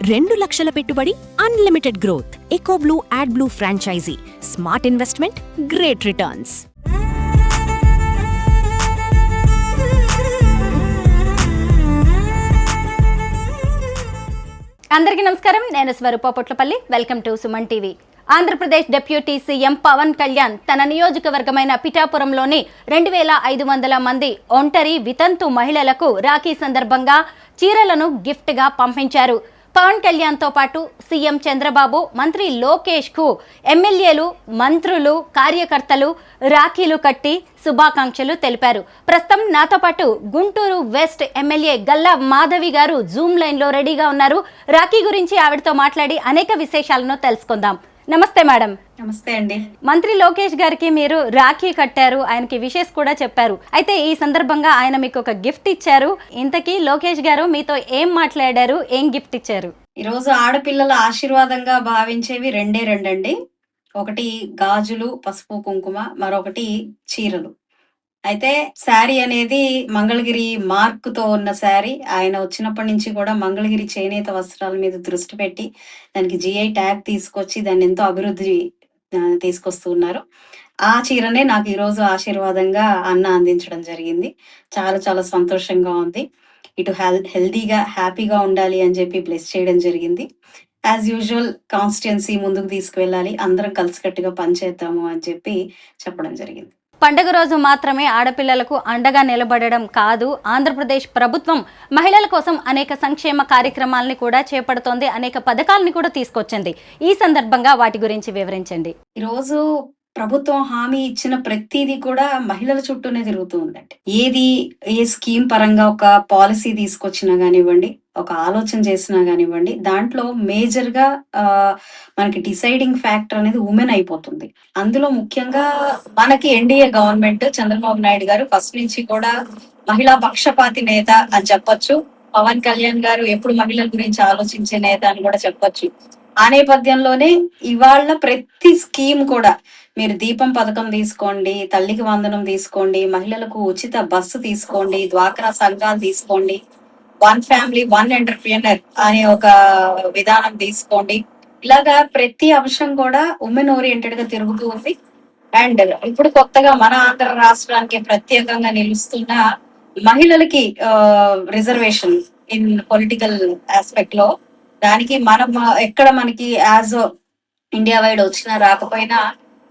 2 లక్షల పెట్టుబడి, unlimited growth. Eco blue ad blue franchise. Smart investment, great returns. అందరికీ నమస్కారం. నేను Swaroopa Potlapalli. Welcome to Suman TV. Andhra Pradesh deputy CM Pawan Kalyan తన నియోజకవర్గమైన పిఠాపురంలోని 2500 మంది ఒంటరి వితంతు మహిళలకు రాఖీ సందర్భంగా చీరలను గిఫ్ట్గా పంపించారు. పవన్ కళ్యాణ్తో పాటు సీఎం చంద్రబాబు, మంత్రి లోకేష్కు ఎమ్మెల్యేలు, మంత్రులు, కార్యకర్తలు రాఖీలు కట్టి శుభాకాంక్షలు తెలిపారు. ప్రస్తుతం నాతో పాటు గుంటూరు వెస్ట్ ఎమ్మెల్యే గల్లా మాధవి గారు జూమ్ లైన్లో రెడీగా ఉన్నారు. రాఖీ గురించి ఆవిడతో మాట్లాడి అనేక విశేషాలను తెలుసుకుందాం. నమస్తే మేడం. నమస్తే అండి. మంత్రి లోకేష్ గారికి మీరు రాఖీ కట్టారు, ఆయనకి విషెస్ కూడా చెప్పారు. అయితే ఈ సందర్భంగా ఆయన మీకు ఒక గిఫ్ట్ ఇచ్చారు. ఇంతకీ లోకేష్ గారు మీతో ఏం మాట్లాడారు, ఏం గిఫ్ట్ ఇచ్చారు? ఈరోజు ఆడపిల్లల ఆశీర్వాదంగా భావించేవి రెండండి. ఒకటి గాజులు, పసుపు కుంకుమ, మరొకటి చీరలు. అయితే శారీ అనేది మంగళగిరి మార్కుతో ఉన్న శారీ. ఆయన వచ్చినప్పటి నుంచి కూడా మంగళగిరి చేనేత వస్త్రాల మీద దృష్టి పెట్టి దానికి జిఐ ట్యాగ్ తీసుకొచ్చి దాన్ని ఎంతో అభివృద్ధి తీసుకొస్తూ ఉన్నారు. ఆ చీరనే నాకు ఈరోజు ఆశీర్వాదంగా అన్న అందించడం జరిగింది. చాలా చాలా సంతోషంగా ఉంది. ఇటు హెల్దీగా హ్యాపీగా ఉండాలి అని చెప్పి బ్లెస్ చేయడం జరిగింది. యాజ్ యూజువల్ కాన్స్టిట్యున్సీ ముందుకు తీసుకువెళ్ళాలి, అందరం కలిసికట్టుగా పనిచేద్దాము అని చెప్పి చెప్పడం జరిగింది. పండుగ రోజు మాత్రమే ఆడపిల్లలకు అండగా నిలబడడం కాదు, ఆంధ్రప్రదేశ్ ప్రభుత్వం మహిళల కోసం అనేక సంక్షేమ కార్యక్రమాలని కూడా చేపడుతోంది, అనేక పథకాలని కూడా తీసుకొచ్చింది. ఈ సందర్భంగా వాటి గురించి వివరించండి. ఈరోజు ప్రభుత్వం హామీ ఇచ్చిన ప్రతిదీ కూడా మహిళల చుట్టూనే తిరుగుతూ ఉందండి. ఏ స్కీమ్ పరంగా ఒక పాలసీ తీసుకొచ్చినా కానివ్వండి, ఒక ఆలోచన చేసినా కానివ్వండి, దాంట్లో మేజర్ గా మనకి డిసైడింగ్ ఫ్యాక్టర్ అనేది ఉమెన్ అయిపోతుంది. అందులో ముఖ్యంగా మనకి ఎన్డీఏ గవర్నమెంట్, చంద్రబాబు నాయుడు గారు ఫస్ట్ నుంచి కూడా మహిళా పక్షపాతి నేత అని చెప్పొచ్చు. పవన్ కళ్యాణ్ గారు ఎప్పుడు మహిళల గురించి ఆలోచించే నేత అని కూడా చెప్పొచ్చు. ఆ నేపథ్యంలోనే ఇవాళ ప్రతి స్కీమ్ కూడా, మీరు దీపం పథకం తీసుకోండి, తల్లికి వందనం తీసుకోండి, మహిళలకు ఉచిత బస్సు తీసుకోండి, డ్వాక్రా సంఘాలు తీసుకోండి, 1 ఫ్యామిలీ 1 ఎంటర్‌ప్రెన్యూర్ అనే ఒక విధానం తీసుకోండి. ఇలాగా ప్రతి అంశం కూడా ఉమెన్ ఓరియంటెడ్ గా తిరుగుతూ ఉంది. అండ్ ఇప్పుడు కొత్తగా మన ఆంధ్ర రాష్ట్రానికి ప్రత్యేకంగా నిలుస్తున్న మహిళలకి రిజర్వేషన్ ఇన్ పొలిటికల్ ఆస్పెక్ట్ లో, దానికి మనం ఎక్కడ మనకి యాజ్ ఇండియా వైడ్ వచ్చినా రాకపోయినా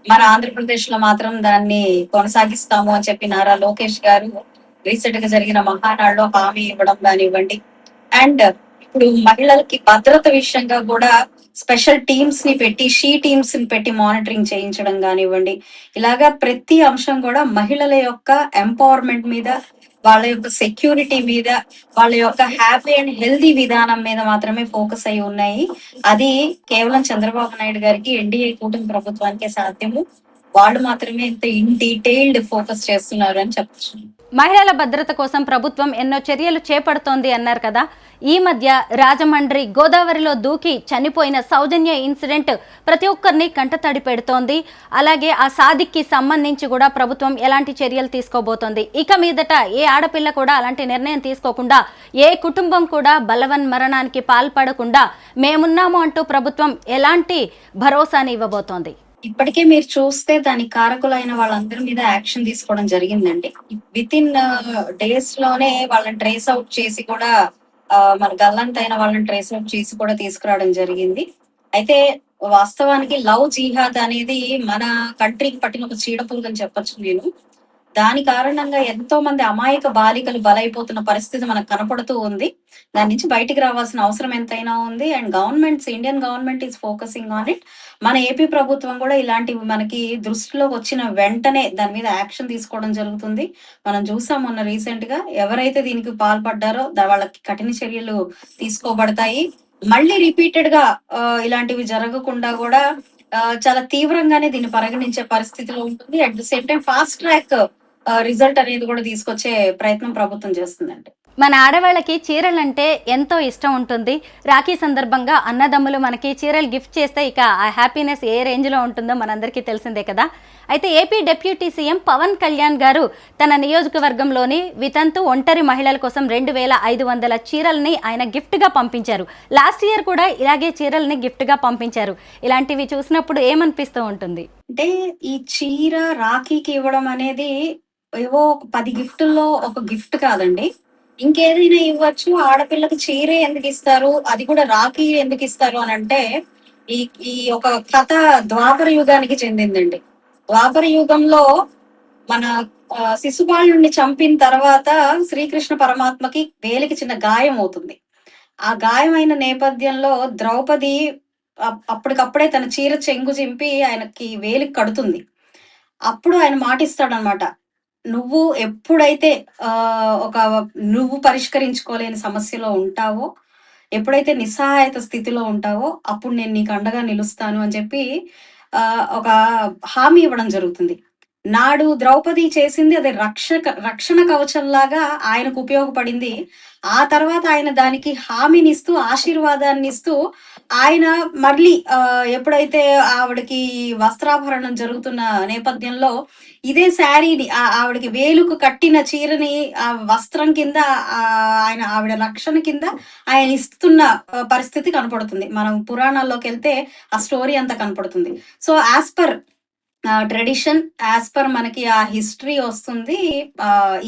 మన ఆంధ్రప్రదేశ్ లో మాత్రం దాన్ని కొనసాగిస్తాము అని చెప్పి నారా లోకేష్ గారు రీసెంట్ గా జరిగిన మహానాడులో హామీ ఇవ్వడం కానివ్వండి. అండ్ ఇప్పుడు మహిళలకి భద్రత విషయంగా కూడా స్పెషల్ టీమ్స్ ని పెట్టి, టీమ్స్ ని పెట్టి మానిటరింగ్ చేయించడం కానివ్వండి. ఇలాగా ప్రతి అంశం కూడా మహిళల యొక్క ఎంపవర్మెంట్ మీద, వాళ్ళ యొక్క సెక్యూరిటీ మీద, వాళ్ళ యొక్క హ్యాపీ అండ్ హెల్దీ విధానం మీద మాత్రమే ఫోకస్ అయి ఉన్నాయి. అది కేవలం చంద్రబాబు నాయుడు గారికి, ఎన్డీఏ కూటమి ప్రభుత్వానికే సాధ్యము. వాళ్ళు మాత్రమే ఇంత ఇన్ డీటెయిల్డ్ ఫోకస్ చేస్తున్నారు అని చెప్పచ్చు. మహిళల భద్రత కోసం ప్రభుత్వం ఎన్నో చర్యలు చేపడుతోంది అన్నారు కదా. ఈ మధ్య రాజమండ్రి గోదావరిలో దూకి చనిపోయిన సౌజన్య ఇన్సిడెంట్ ప్రతి ఒక్కరిని కంటతడి పెడుతోంది. అలాగే ఆ సాదిక్కి సంబంధించి కూడా ప్రభుత్వం ఎలాంటి చర్యలు తీసుకోబోతోంది? ఇక మీదట ఏ ఆడపిల్ల కూడా అలాంటి నిర్ణయం తీసుకోకుండా, ఏ కుటుంబం కూడా బలవన్ మరణానికి పాల్పడకుండా మేమున్నాము అంటూ ప్రభుత్వం ఎలాంటి భరోసాని ఇవ్వబోతోంది? ఇప్పటికే మీరు చూస్తే దానికి కారకులైన వాళ్ళందరి మీద యాక్షన్ తీసుకోవడం జరిగిందండి. విత్ ఇన్ డేస్ లోనే వాళ్ళని ట్రేస్ అవుట్ చేసి కూడా, మన గల్లంతైన వాళ్ళని ట్రేస్ అవుట్ చేసి కూడా తీసుకురావడం జరిగింది. అయితే వాస్తవానికి లవ్ జిహాద్ అనేది మన కంట్రీకి పట్టిన ఒక చీడపురుగు అని చెప్పొచ్చు నేను. దాని కారణంగా ఎంతో మంది అమాయక బాలికలు బలైపోతున్న పరిస్థితి మనకు కనపడుతూ ఉంది. దాని నుంచి బయటికి రావాల్సిన అవసరం ఎంతైనా ఉంది. And Indian government is focusing on it. మన ఏపీ ప్రభుత్వం కూడా ఇలాంటివి మనకి దృష్టిలోకి వచ్చిన వెంటనే దాని మీద యాక్షన్ తీసుకోవడం జరుగుతుంది. మనం చూసాం మొన్న రీసెంట్ గా ఎవరైతే దీనికి పాల్పడ్డారో వాళ్ళకి కఠిన చర్యలు తీసుకోబడతాయి. మళ్ళీ రిపీటెడ్ గా ఇలాంటివి జరగకుండా కూడా చాలా తీవ్రంగానే దీన్ని పరిగణించే పరిస్థితిలో ఉంటుంది. At the same time fast track result అనేది కూడా తీసుకొచ్చే ప్రయత్నం ప్రభుత్వం చేస్తుందండి. మన ఆడవాళ్ళకి చీరలంటే ఎంతో ఇష్టం ఉంటుంది. రాఖీ సందర్భంగా అన్నదమ్ములు మనకి చీరలు గిఫ్ట్ చేస్తే ఇక ఆ హ్యాపీనెస్ ఏ రేంజ్లో ఉంటుందో మనందరికీ తెలిసిందే కదా. అయితే AP deputy CM Pawan Kalyan గారు తన నియోజకవర్గంలోని వితంతు ఒంటరి మహిళల కోసం 2500 చీరల్ని ఆయన గిఫ్ట్గా పంపించారు. లాస్ట్ ఇయర్ కూడా ఇలాగే చీరల్ని గిఫ్ట్గా పంపించారు. ఇలాంటివి చూసినప్పుడు ఏమనిపిస్తూ ఉంటుంది? అంటే ఈ చీర రాఖీకి ఇవ్వడం అనేది ఏవో 10 గిఫ్టుల్లో ఒక గిఫ్ట్ కాదండి. ఇంకేదైనా ఇవ్వచ్చు. ఆడపిల్లకి చీరే ఎందుకు ఇస్తారు, అది కూడా రాఖీ ఎందుకు ఇస్తారు అని అంటే, ఈ ఈ ఒక కథ ద్వాపర యుగానికి చెందిందండి. ద్వాపర యుగంలో మన శిశుపాలుని చంపిన తర్వాత శ్రీకృష్ణ పరమాత్మకి వేలికి చిన్న గాయం అవుతుంది. ఆ గాయమైన నేపథ్యంలో ద్రౌపది అప్పటికప్పుడే తన చీర చెంగు చింపి ఆయనకి వేలికి కడుతుంది. అప్పుడు ఆయన మాటిస్తాడనమాట. నువ్వు ఎప్పుడైతే ఒక నువ్వు పరిష్కరించుకోలేని సమస్యలో ఉంటావో, ఎప్పుడైతే నిస్సహాయత స్థితిలో ఉంటావో, అప్పుడు నేను నీకు అండగా నిలుస్తాను అని చెప్పి ఒక హామీ ఇవ్వడం జరుగుతుంది. నాడు ద్రౌపది చేసింది అది రక్షణ కవచంలాగా ఆయనకు ఉపయోగపడింది. ఆ తర్వాత ఆయన దానికి హామీనిస్తూ, ఆశీర్వాదాన్నిస్తూ ఆయన మళ్ళీ ఎప్పుడైతే ఆవిడకి వస్త్రాభరణం జరుగుతున్న నేపథ్యంలో ఇదే శారీని ఆవిడకి వేలుకు కట్టిన చీరని ఆ వస్త్రం కింద ఆవిడ రక్షణ కింద ఆయన ఇస్తున్న పరిస్థితి కనపడుతుంది. మనం పురాణాల్లోకి వెళ్తే ఆ స్టోరీ అంతా కనపడుతుంది. So as per tradition, as per మనకి ఆ హిస్టరీ వస్తుంది.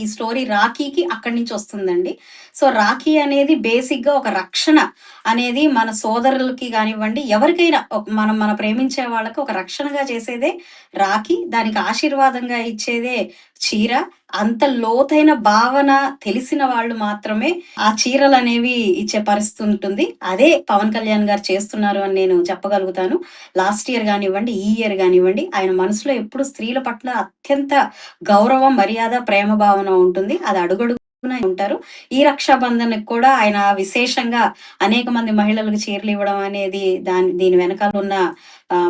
ఈ స్టోరీ రాఖీకి అక్కడి నుంచి వస్తుందండి. సో రాఖీ అనేది బేసిక్ గా ఒక రక్షణ అనేది మన సోదరులకి కానివ్వండి, ఎవరికైనా మన ప్రేమించే వాళ్ళకి ఒక రక్షణగా చేసేదే రాఖీ. దానికి ఆశీర్వాదంగా ఇచ్చేదే చీర. అంత లోతైన భావన తెలిసిన వాళ్ళు మాత్రమే ఆ చీరలు అనేవి ఇచ్చే పరిస్థితి ఉంటుంది. అదే పవన్ కళ్యాణ్ గారు చేస్తున్నారు అని నేను చెప్పగలుగుతాను. లాస్ట్ ఇయర్ కానివ్వండి, ఈ ఇయర్ కానివ్వండి, ఆయన మనసులో ఎప్పుడు స్త్రీల పట్ల అత్యంత గౌరవం, మర్యాద, ప్రేమ భావన ఉంటుంది. అది అడుగడుగునా ఉంటారు. ఈ రక్షాబంధన్కి కూడా ఆయన విశేషంగా అనేక మంది మహిళలకు చీరలు ఇవ్వడం అనేది దీని వెనకాల ఉన్న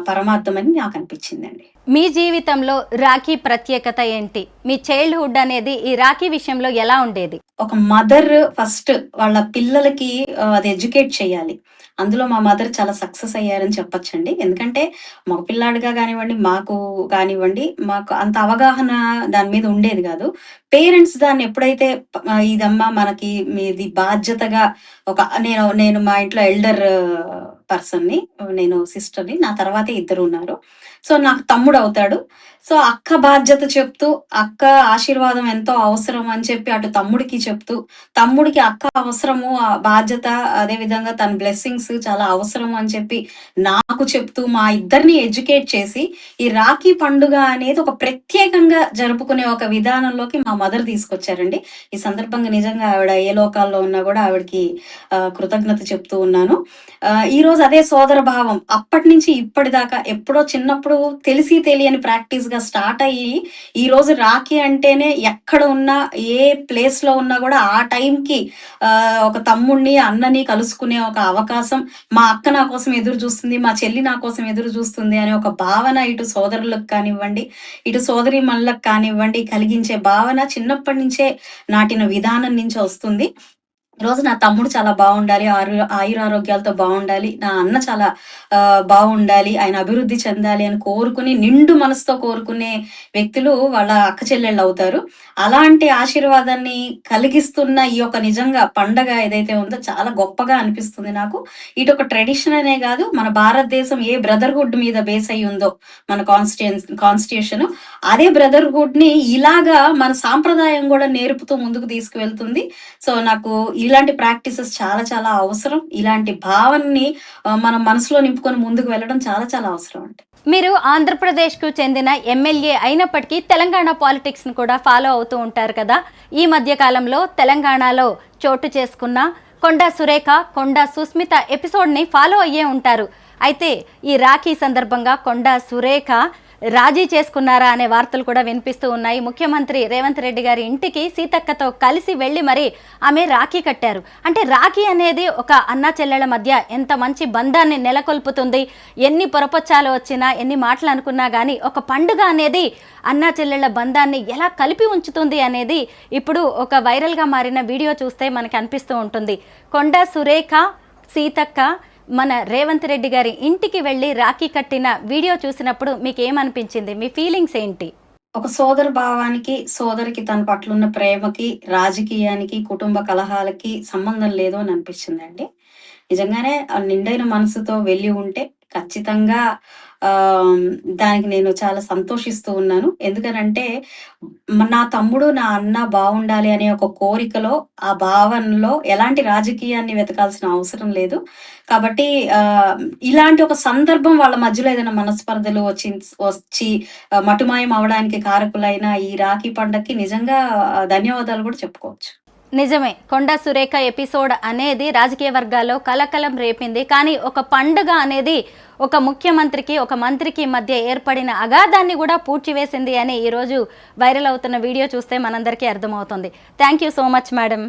పరమార్థం అని నాకు అనిపించిందండి. మీ జీవితంలో రాఖీ ప్రత్యేకత ఏంటి? మీ చైల్డ్హుడ్ అనేది ఈ రాఖీ విషయంలో ఎలా ఉండేది? ఒక మదర్ ఫస్ట్ వాళ్ళ పిల్లలకి అది ఎడ్యుకేట్ చేయాలి. అందులో మా మదర్ చాలా సక్సెస్ అయ్యారని చెప్పొచ్చండి. ఎందుకంటే మగపిల్లాడిగా కానివ్వండి, మాకు కానివ్వండి, మాకు అంత అవగాహన దాని మీద ఉండేది కాదు. పేరెంట్స్ దాన్ని ఎప్పుడైతే ఇదమ్మా మనకి మీది బాధ్యతగా నేను మా ఇంట్లో ఎల్డర్ పర్సన్ని, నేను సిస్టర్ని, నా తర్వాతే ఇద్దరు ఉన్నారు. సో నాకు తమ్ముడు అవుతాడు. సో అక్క బాధ్యత చెప్తూ, అక్క ఆశీర్వాదం ఎంతో అవసరం అని చెప్పి అటు తమ్ముడికి చెప్తూ, తమ్ముడికి అక్క అవసరము, ఆ బాధ్యత, అదే విధంగా తన బ్లెస్సింగ్స్ చాలా అవసరం అని చెప్పి నాకు చెప్తూ, మా ఇద్దరిని ఎడ్యుకేట్ చేసి ఈ రాఖీ పండుగ అనేది ఒక ప్రత్యేకంగా జరుపుకునే ఒక విధానంలోకి మా మదర్ తీసుకొచ్చారండి. ఈ సందర్భంగా నిజంగా ఆవిడ ఏ లోకాల్లో ఉన్నా కూడా ఆవిడకి కృతజ్ఞత చెప్తూ ఉన్నాను. ఈ రోజు అదే సోదర భావం అప్పటి నుంచి ఇప్పటిదాకా ఎప్పుడో చిన్నప్పుడు తెలిసి తెలియని ప్రాక్టీస్ గా స్టార్ట్ అయ్యి ఈ రోజు రాఖీ అంటేనే ఎక్కడ ఉన్నా, ఏ ప్లేస్ లో ఉన్నా కూడా ఆ టైంకి ఒక తమ్ముడిని, అన్నని కలుసుకునే ఒక అవకాశం, మా అక్క నా కోసం ఎదురు చూస్తుంది, మా చెల్లి నా కోసం ఎదురు చూస్తుంది అనే ఒక భావన ఇటు సోదరులకు కానివ్వండి, ఇటు సోదరి మనులకు కానివ్వండి కలిగించే భావన చిన్నప్పటి నుంచే నాటిన విధానం నుంచి వస్తుంది. రోజు నా తమ్ముడు చాలా బాగుండాలి, ఆయురారోగ్యాలతో బాగుండాలి, నా అన్న చాలా బాగుండాలి, ఆయన అభివృద్ధి చెందాలి అని కోరుకుని, నిండు మనసుతో కోరుకునే వ్యక్తులు వాళ్ళ అక్క చెల్లెళ్ళు అవుతారు. అలాంటి ఆశీర్వాదాన్ని కలిగిస్తున్న ఈ యొక్క నిజంగా పండగ ఏదైతే ఉందో చాలా గొప్పగా అనిపిస్తుంది నాకు. ఇటు ఒక ట్రెడిషన్ అనే కాదు, మన భారతదేశం ఏ బ్రదర్హుడ్ మీద బేస్ అయి ఉందో మన కాన్స్టిట్యూషన్, అదే బ్రదర్హుడ్ ని ఇలాగా మన సాంప్రదాయం కూడా నేర్పుతూ ముందుకు తీసుకువెళ్తుంది. సో నాకు ఇలాంటి ప్రాక్టీసెస్ చాలా చాలా అవసరం. ఇలాంటి భావనని మనం మనసులో నింపుకొని ముందుకు వెళ్ళడం చాలా చాలా అవసరం అండి. మీరు ఆంధ్రప్రదేశ్కు చెందిన ఎమ్మెల్యే అయినప్పటికీ తెలంగాణ పాలిటిక్స్ను కూడా ఫాలో అవుతూ ఉంటారు కదా. ఈ మధ్య కాలంలో తెలంగాణలో చోటు చేసుకున్న కొండా సురేఖ, కొండా సుస్మిత ఎపిసోడ్ని ఫాలో అయ్యే ఉంటారు. అయితే ఈ రాఖీ సందర్భంగా కొండా సురేఖ రాజీ చేసుకున్నారా అనే వార్తలు కూడా వినిపిస్తూ ఉన్నాయి. ముఖ్యమంత్రి రేవంత్ రెడ్డి గారి ఇంటికి సీతక్కతో కలిసి వెళ్ళి మరి ఆమె రాఖీ కట్టారు. అంటే రాఖీ అనేది ఒక అన్నా చెల్లెళ్ళ మధ్య ఎంత మంచి బంధాన్ని నెలకొల్పుతుంది. ఎన్ని పొరపచ్చాలు వచ్చినా, ఎన్ని మాటలు అనుకున్నా కానీ ఒక పండుగ అనేది అన్నా చెల్లెళ్ళ బంధాన్ని ఎలా కలిపి ఉంచుతుంది అనేది ఇప్పుడు ఒక వైరల్గా మారిన వీడియో చూస్తే మనకి అనిపిస్తూ ఉంటుంది. కొండ సురేఖ, సీతక్క మన రేవంత్ రెడ్డి గారి ఇంటికి వెళ్ళి రాఖీ కట్టిన వీడియో చూసినప్పుడు మీకు ఏమనిపించింది? మీ ఫీలింగ్స్ ఏంటి? ఒక సోదర భావానికి, సోదరికి తన పట్ల ఉన్న ప్రేమకి, రాజకీయానికి, కుటుంబ కలహాలకి సంబంధం లేదు అని అనిపించిందండి. నిజంగానే ఆ నిండైన మనసుతో వెళ్ళి ఉంటే ఖచ్చితంగా దానికి నేను చాలా సంతోషిస్తూ ఉన్నాను. ఎందుకనంటే నా తమ్ముడు, నా అన్న బాగుండాలి అనే ఒక కోరికలో, ఆ భావనలో ఎలాంటి రాజకీయాన్ని వెతకాల్సిన అవసరం లేదు. కాబట్టి ఇలాంటి ఒక సందర్భం వాళ్ళ మధ్యలో ఏదైనా మనస్పర్ధలు వచ్చి మటుమాయం అవడానికి కారకులైన ఈ రాఖీ పండగకి నిజంగా ధన్యవాదాలు కూడా చెప్పుకోవచ్చు. నిజమే, కొండ సురేఖ ఎపిసోడ్ అనేది రాజకీయ వర్గాల్లో కలకలం రేపింది. కానీ ఒక పండుగ అనేది ఒక ముఖ్యమంత్రికి, ఒక మంత్రికి మధ్య ఏర్పడిన అగాధాన్ని కూడా పూడ్చివేసింది అని ఈరోజు వైరల్ అవుతున్న వీడియో చూస్తే మనందరికీ అర్థమవుతుంది. Thank you so much madam.